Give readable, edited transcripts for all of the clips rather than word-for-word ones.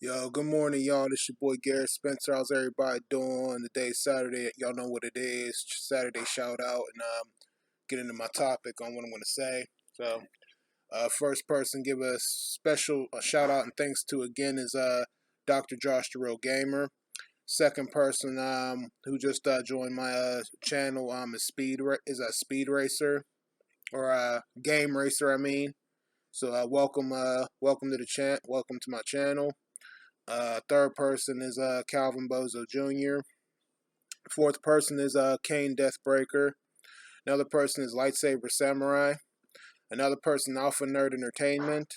Yo, good morning, y'all. This your boy Garrett Spencer. How's everybody doing? Today's Saturday. Y'all know what it is. Saturday shout out, and get into my topic on what I'm going to say. So, first person give a special shout out and thanks to again is Dr. Josh the Real Gamer. Second person who just joined my channel is a speed racer or a game racer. I mean, so welcome to the welcome to my channel. Third person is Calvin Bozo Jr. Fourth person is Kane Deathbreaker. Another person is Lightsaber Samurai. Another person Alpha Nerd Entertainment.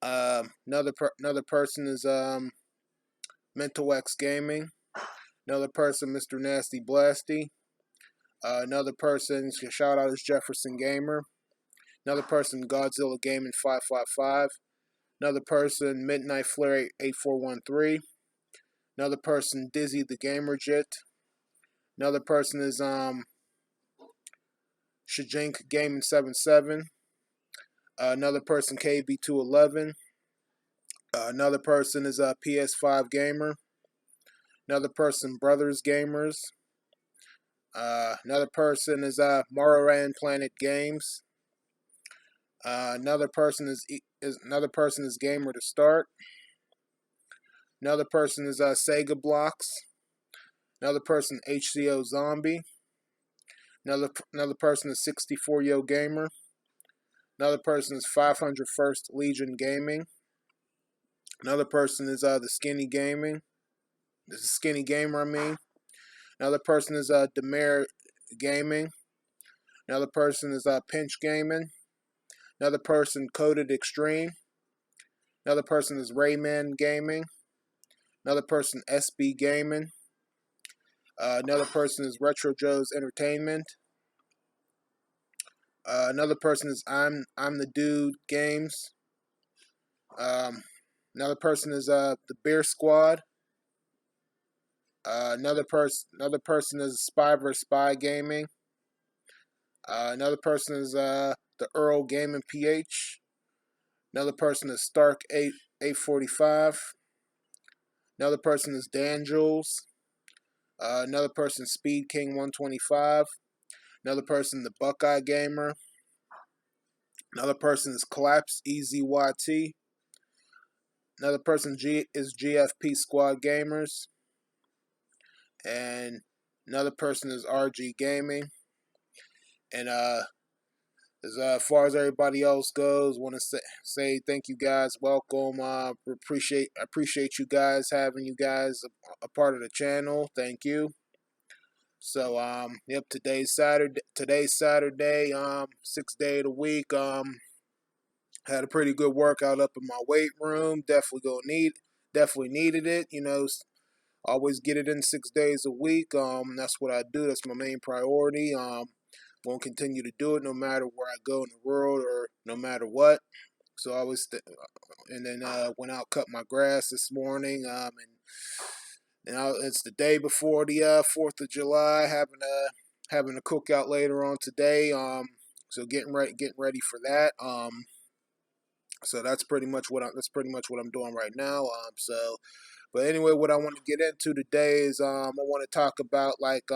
Another person is Mental X Gaming. Another person Mr. Nasty Blasty. Another person shout out is Jefferson Gamer. Another person Godzilla Gaming 555. Another person Midnight Flare 8413. Another person Dizzy the Gamer Jit. Another person is Shajink Gaming 77. Another person KB211. Another person is ps2 Gamer. Another person Brothers Gamers. Another person is Moran Planet Games. Another person is Gamer to Start. Another person is Sega Blocks. Another person HCO Zombie. Another person is 64 Yo Gamer. Another person is 501st Legion Gaming. Another person is the Skinny Gaming. This is Skinny Gamer, I mean. Another person is Demare Gaming. Another person is Pinch Gaming. Another person Coded Extreme. Another person is Rayman Gaming. Another person SB Gaming. Another person is Retro Joe's Entertainment. Another person is I'm the Dude Games. Another person is the Beer Squad. Another person is Spy vs Spy Gaming. Another person is the Earl Gaming PH. Another person is Stark 845. Another person is Dan Jules. Another person Speed King 125. Another person the Buckeye Gamer. Another person is Collapse EZYT. Another person is GFP Squad Gamers. And another person is RG Gaming. And as far as everybody else goes, want to say thank you guys, welcome. Appreciate you guys having you guys a part of the channel. Thank you. So yep, today's Saturday. Sixth day of the week. Had a pretty good workout up in my weight room. Definitely needed it. You know, always get it in 6 days a week. That's what I do. That's my main priority. Gonna continue to do it no matter where I go in the world or no matter what. So I was, and then went out cut my grass this morning. And it's the day before the 4th of July. Having a cookout later on today. So getting ready for that. So that's pretty much what I'm doing right now. But anyway, what I want to get into today is I want to talk about like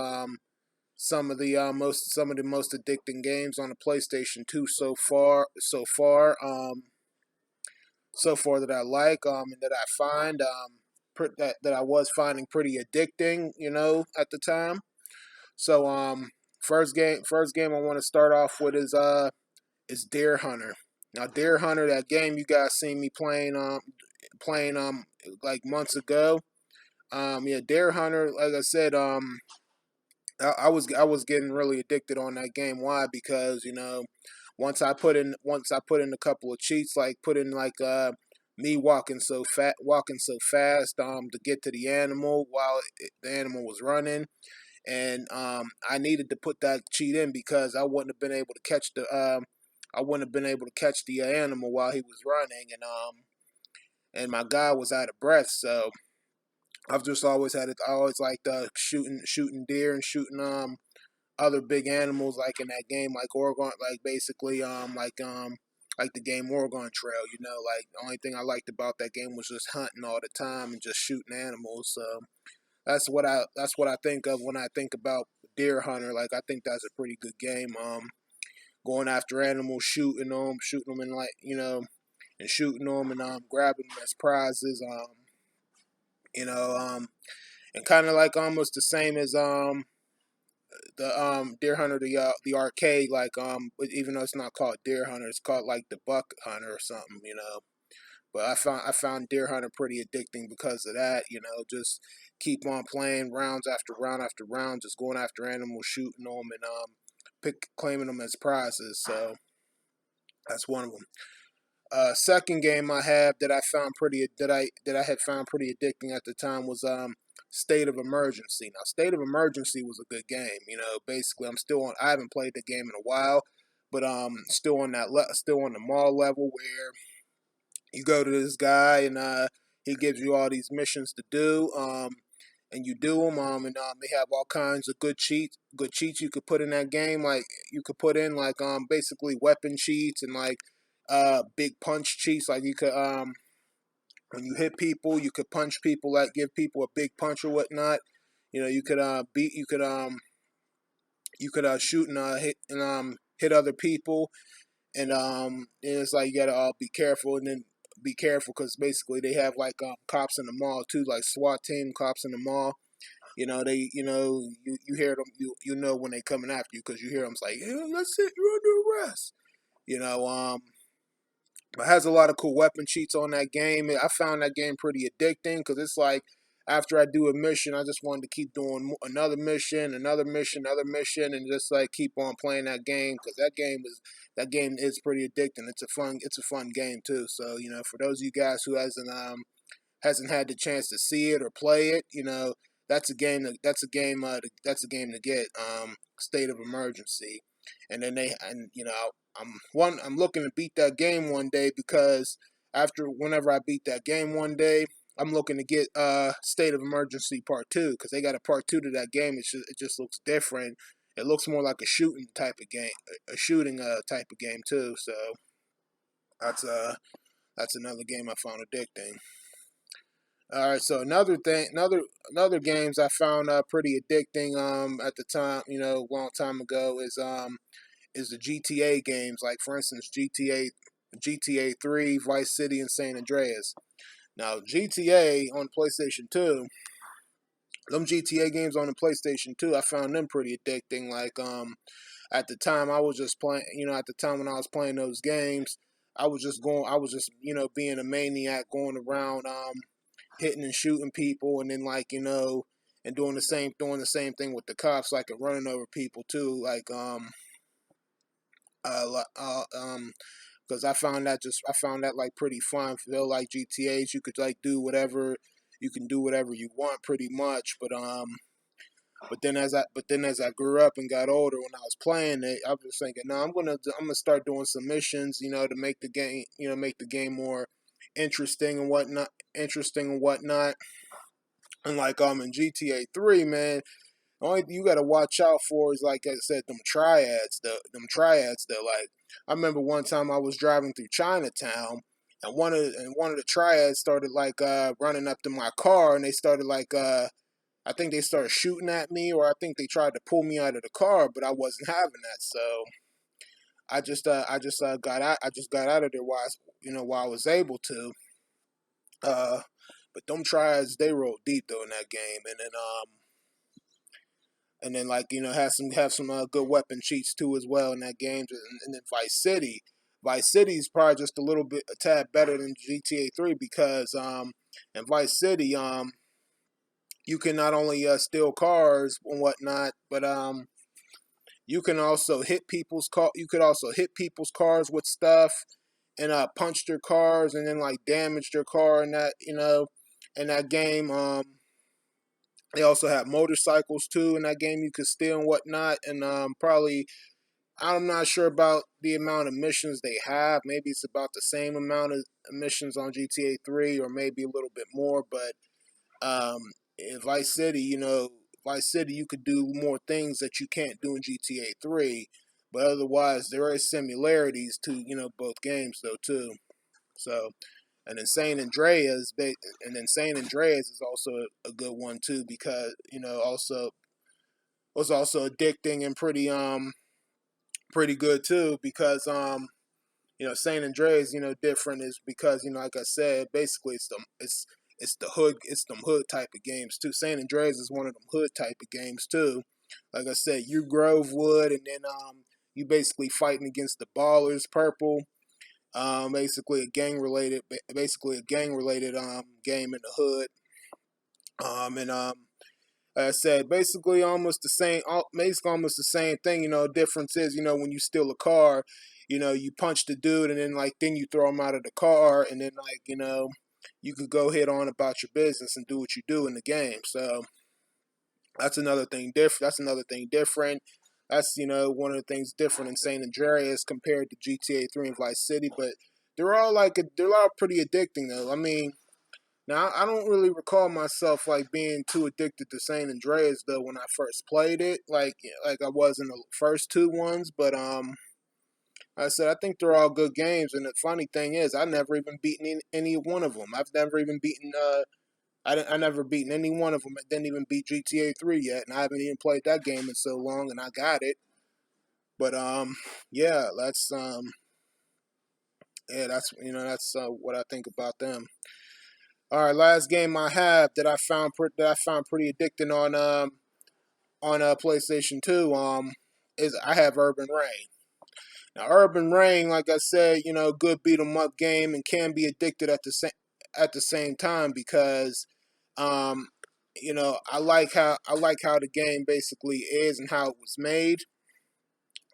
some of the most addicting games on the PlayStation 2 so far that I like and that I find that I was finding pretty addicting, you know, at the time. So first game I want to start off with is Deer Hunter. Now Deer Hunter, that game you guys seen me playing like months ago. Yeah, Deer Hunter, like I said, I was getting really addicted on that game. Why? Because you know, once I put in a couple of cheats, like put in like me walking so fast to get to the animal while the animal was running, and I needed to put that cheat in because I wouldn't have been able to catch the animal while he was running, and my guy was out of breath, so I've just always had it. I always liked shooting deer and shooting other big animals like in that game, like Oregon, like basically like the game Oregon Trail. Like the only thing I liked about that game was just hunting all the time and just shooting animals. So that's what I think of when I think about Deer Hunter. Like I think that's a pretty good game. Going after animals, shooting them, and like and shooting them and grabbing them as prizes. You know, and kind of like almost the same as the Deer Hunter, the arcade. Like but even though it's not called Deer Hunter, it's called like the Buck Hunter or something. But I found Deer Hunter pretty addicting because of that. Just keep on playing rounds after round after round, just going after animals, shooting them, and claiming them as prizes. So that's one of them. Second game I have that I had found pretty addicting at the time was State of Emergency. Now, State of Emergency was a good game. Basically, I'm still on. I haven't played the game in a while, but still on still on the mall level where you go to this guy and he gives you all these missions to do. And you do them, and they have all kinds of good cheats you could put in that game. Like you could put in like basically weapon cheats and like big punch cheats. Like you could when you hit people, you could punch people, like give people a big punch or whatnot. You could shoot and hit other people, and it's like you gotta be careful and then be careful because basically they have like cops in the mall too, like SWAT team cops in the mall. You hear them, you know when they coming after you because you hear them. It's like, yeah, that's it, you're under arrest. You know, but has a lot of cool weapon cheats on that game. I found that game pretty addicting because it's like after I do a mission, I just wanted to keep doing another mission, another mission, and just like keep on playing that game because that game is pretty addicting. It's a fun game too. So for those of you guys who hasn't had the chance to see it or play it, that's a game. That's a game to get. State of Emergency, and then I'm looking to beat that game one day because whenever I beat that game one day, I'm looking to get State of Emergency Part Two because they got a Part Two to that game. It just looks different. It looks more like a shooting type of game, a shooting type of game too. So that's that's another game I found addicting. All right, so another games I found pretty addicting at the time, a long time ago is the GTA games, like for instance GTA 3, Vice City, and San Andreas. Now GTA on PlayStation 2, them GTA games on the PlayStation 2, I found them pretty addicting. Like at the time I was just playing, at the time when I was playing those games, I was just being a maniac going around hitting and shooting people, and then like and doing the same thing with the cops, like running over people too, like uh, uh um because I found that like pretty fun. Feel like GTA's, you could like do whatever, you can do whatever you want pretty much, but then as I grew up and got older, when I was playing it, I was thinking, no, I'm gonna start doing some missions, to make the game more interesting and whatnot. And like in GTA 3, man, the only thing you gotta watch out for is, like I said, them triads. Though, like I remember one time I was driving through Chinatown, and one of the triads started like running up to my car, and they started like I think they started shooting at me, or I think they tried to pull me out of the car, but I wasn't having that. So I just got out of there while I was able to. Uh, but them triads, they rolled deep though in that game, and then like have some good weapon cheats too as well in that game. And then Vice City is probably just a tad better than GTA 3 because in Vice City you can not only steal cars and whatnot, but you can also hit people's car. You could also hit people's cars with stuff and punch their cars and then like damage their car in that game. They also have motorcycles too in that game you could steal and whatnot, and probably I'm not sure about the amount of missions they have. Maybe it's about the same amount of missions on GTA 3, or maybe a little bit more. But in Vice City, you could do more things that you can't do in GTA 3. But otherwise, there is similarities to both games though too. So, and then San Andreas is also a good one too because also was also addicting and pretty good too because San Andreas different is because like I said, basically it's the hood, it's them hood type of games too. San Andreas is one of them hood type of games too. Like I said, you Grovewood, and then you basically fighting against the Ballers, Purple. Basically a gang related game in the hood. And Like I said, basically almost the same. Basically almost the same thing. Difference is when you steal a car, you punch the dude, and then you throw him out of the car, and then you could go hit on about your business and do what you do in the game. So that's another thing different. That's one of the things different in San Andreas compared to GTA 3 and Vice City. But they're all pretty addicting though. I mean, now I don't really recall myself like being too addicted to San Andreas though when I first played it, like I was in the first two ones. But like I said, I think they're all good games. And the funny thing is, I never even beaten any one of them. I've never even beaten I never beaten any one of them. I didn't even beat GTA 3 yet, and I haven't even played that game in so long, and I got it. But yeah, that's what I think about them. All right, last game I have that I found pretty addicting on PlayStation 2 is I have Urban Reign. Now Urban Reign, like I said, good beat 'em up game and can be addicted at the same time because um I like how the game basically is and how it was made.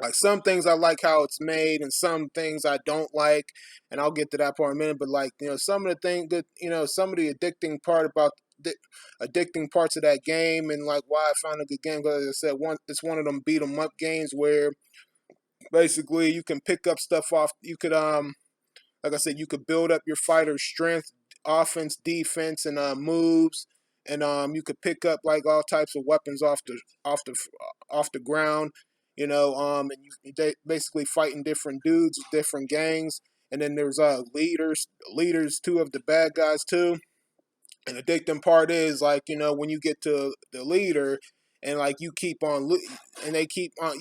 Like some things I like how it's made, and some things I don't like, and I'll get to that part in a minute. But some of the things that some of the addicting parts of that game, and like why I found a good game. Because as I said, it's one of them beat 'em up games where basically you can pick up stuff off. You could like I said, you could build up your fighter's strength, offense, defense, and moves, and you could pick up like all types of weapons off the off the ground, and they basically fighting different dudes, different gangs, and then there's leaders too of the bad guys too. And the addicting part is like when you get to the leader. And like you keep on, and they keep on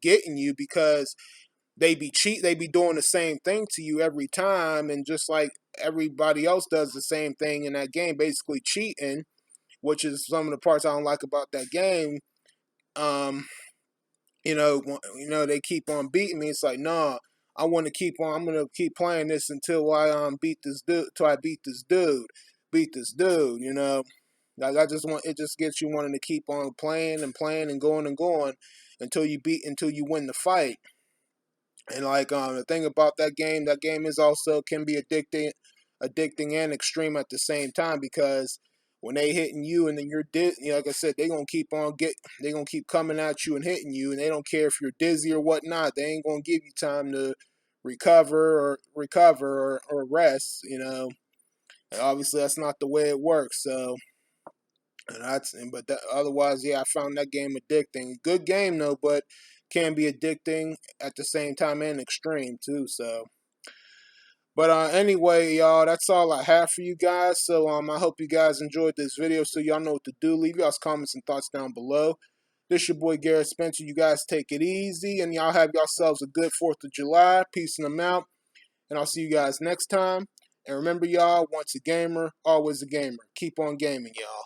getting you because they be doing the same thing to you every time, and just like everybody else does the same thing in that game, basically cheating, which is some of the parts I don't like about that game. um they keep on beating me. It's like, nah, I'm gonna keep playing this until I beat this dude, beat this dude, like I just want, it just gets you wanting to keep on playing and playing and going until you win the fight. And like the thing about that game is also can be addicting and extreme at the same time because when they hitting you and then like I said, they gonna keep coming at you and hitting you, and they don't care if you're dizzy or whatnot. They ain't gonna give you time to recover or rest. And obviously that's not the way it works. So otherwise, yeah, I found that game addicting. Good game though, but can be addicting at the same time and extreme too. So, but anyway, y'all, that's all I have for you guys. So I hope you guys enjoyed this video. So y'all know what to do. Leave y'all's comments and thoughts down below. This your boy Garrett Spencer. You guys take it easy, and y'all have yourselves a good 4th of July. Peace and them out, and I'll see you guys next time. And remember, y'all, once a gamer, always a gamer. Keep on gaming, y'all.